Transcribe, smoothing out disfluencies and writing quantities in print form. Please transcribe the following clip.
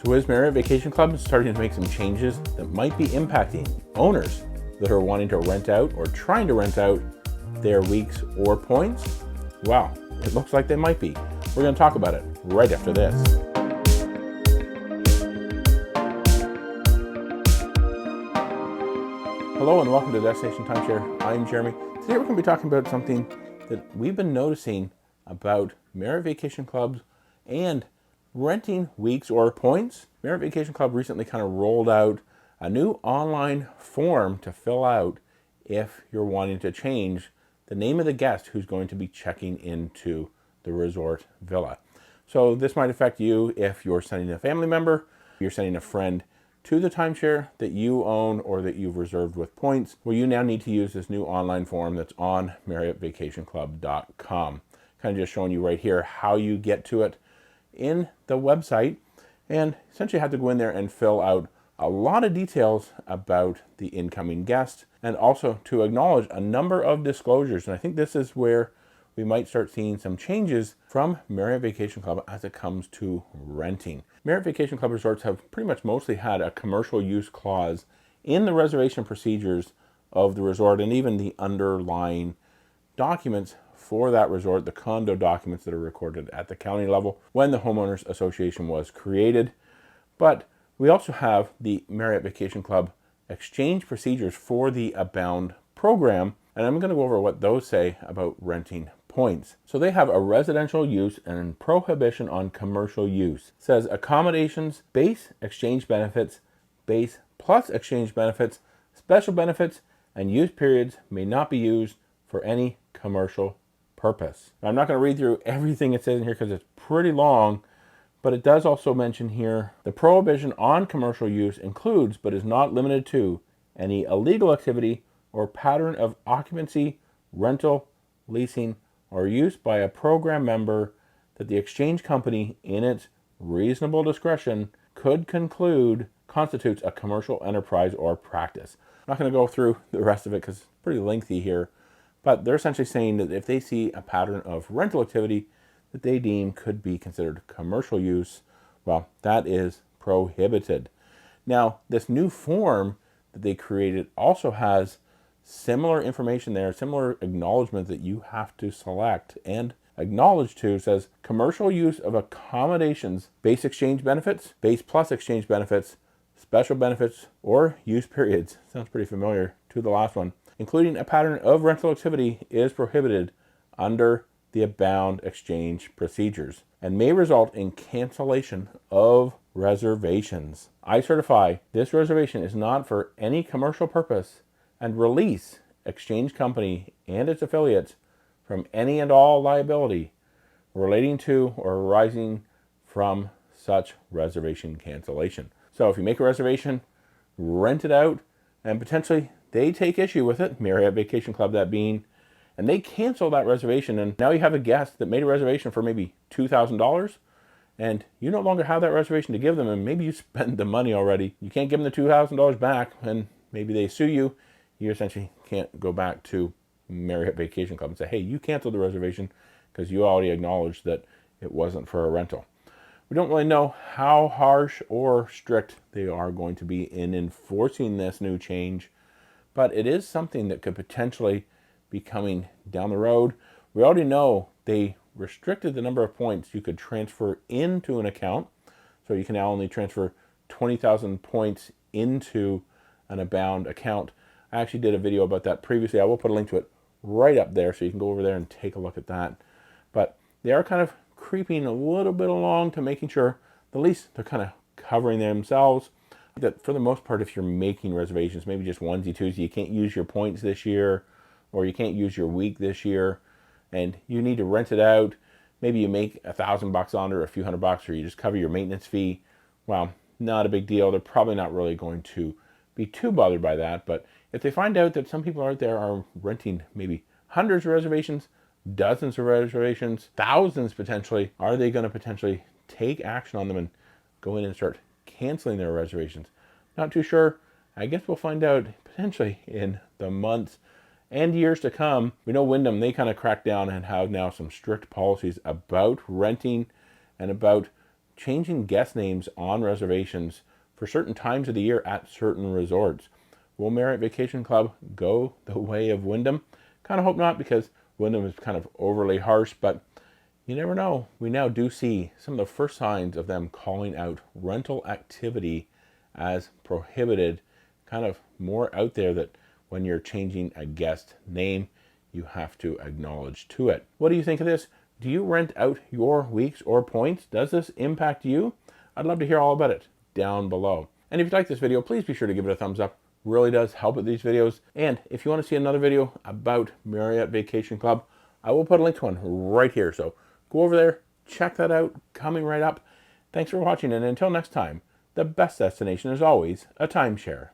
So is Marriott Vacation Club starting to make some changes that might be impacting owners that are wanting to rent out or trying to rent out their weeks or points? Well, it looks like they might be. We're going to talk about it right after this. Hello and welcome to Destination Timeshare. I'm Jeremy. Today we're going to be talking about something that we've been noticing about Marriott Vacation Clubs and renting weeks or points. Marriott Vacation Club recently kind of rolled out a new online form to fill out if you're wanting to change the name of the guest who's going to be checking into the resort villa. So this might affect you if you're sending a family member, you're sending a friend to the timeshare that you own or that you've reserved with points. Well, you now need to use this new online form that's on MarriottVacationClub.com. Kind of just showing you right here how you get to it in the website, and essentially have to go in there and fill out a lot of details about the incoming guest, and also to acknowledge a number of disclosures. And I think this is where we might start seeing some changes from Marriott Vacation Club as it comes to renting. Marriott Vacation Club resorts have pretty much mostly had a commercial use clause in the reservation procedures of the resort, and even the underlying documents for that resort, the condo documents that are recorded at the county level when the homeowners association was created. But we also have the Marriott Vacation Club exchange procedures for the Abound program, and I'm going to go over what those say about renting points. So they have a residential use and prohibition on commercial use. It says accommodations, base exchange benefits, base plus exchange benefits, special benefits, and use periods may not be used for any commercial purpose. Now, I'm not going to read through everything it says in here because it's pretty long, but it does also mention here the prohibition on commercial use includes but is not limited to any illegal activity or pattern of occupancy, rental, leasing, or use by a program member that the exchange company, in its reasonable discretion, could conclude constitutes a commercial enterprise or practice. I'm not going to go through the rest of it because it's pretty lengthy here, but they're essentially saying that if they see a pattern of rental activity that they deem could be considered commercial use, well, that is prohibited. Now, this new form that they created also has similar information there, similar acknowledgement that you have to select and acknowledge to. It says commercial use of accommodations, base exchange benefits, base plus exchange benefits, special benefits, or use periods. Sounds pretty familiar to the last one. Including a pattern of rental activity is prohibited under the Abound exchange procedures and may result in cancellation of reservations. I certify this reservation is not for any commercial purpose and release exchange company and its affiliates from any and all liability relating to or arising from such reservation cancellation. So if you make a reservation, rent it out, and potentially they take issue with it, Marriott Vacation Club that being, and they cancel that reservation, and now you have a guest that made a reservation for maybe $2,000, and you no longer have that reservation to give them, and maybe you spent the money already. You can't give them the $2,000 back, and maybe they sue you. You essentially can't go back to Marriott Vacation Club and say, hey, you canceled the reservation because you already acknowledged that it wasn't for a rental. We don't really know how harsh or strict they are going to be in enforcing this new change, but it is something that could potentially be coming down the road. We already know they restricted the number of points you could transfer into an account. So you can now only transfer 20,000 points into an Abound account. I actually did a video about that previously. I will put a link to it right up there so you can go over there and take a look at that. But they are kind of creeping a little bit along to making sure at least they're kind of covering themselves. That for the most part, if you're making reservations, maybe just onesie twosie, you can't use your points this year, or you can't use your week this year, and you need to rent it out. Maybe you make $1,000 on it, or a few $100, or you just cover your maintenance fee. Well, not a big deal. They're probably not really going to be too bothered by that. But if they find out that some people out there are renting maybe hundreds of reservations, dozens of reservations, thousands potentially, are they going to potentially take action on them and go in and start canceling their reservations? Not too sure. I guess we'll find out potentially in the months and years to come. We know Wyndham, they kind of cracked down and have now some strict policies about renting and about changing guest names on reservations for certain times of the year at certain resorts. Will Marriott Vacation Club go the way of Wyndham? Kind of hope not, because Wyndham is kind of overly harsh, but you never know. We now do see some of the first signs of them calling out rental activity as prohibited, kind of more out there, that when you're changing a guest name, you have to acknowledge to it. What do you think of this? Do you rent out your weeks or points? Does this impact you? I'd love to hear all about it down below. And if you like this video, please be sure to give it a thumbs up. Really does help with these videos. And if you want to see another video about Marriott Vacation Club, I will put a link to one right here. So go over there, check that out, coming right up. Thanks for watching, and until next time, the best destination is always a timeshare.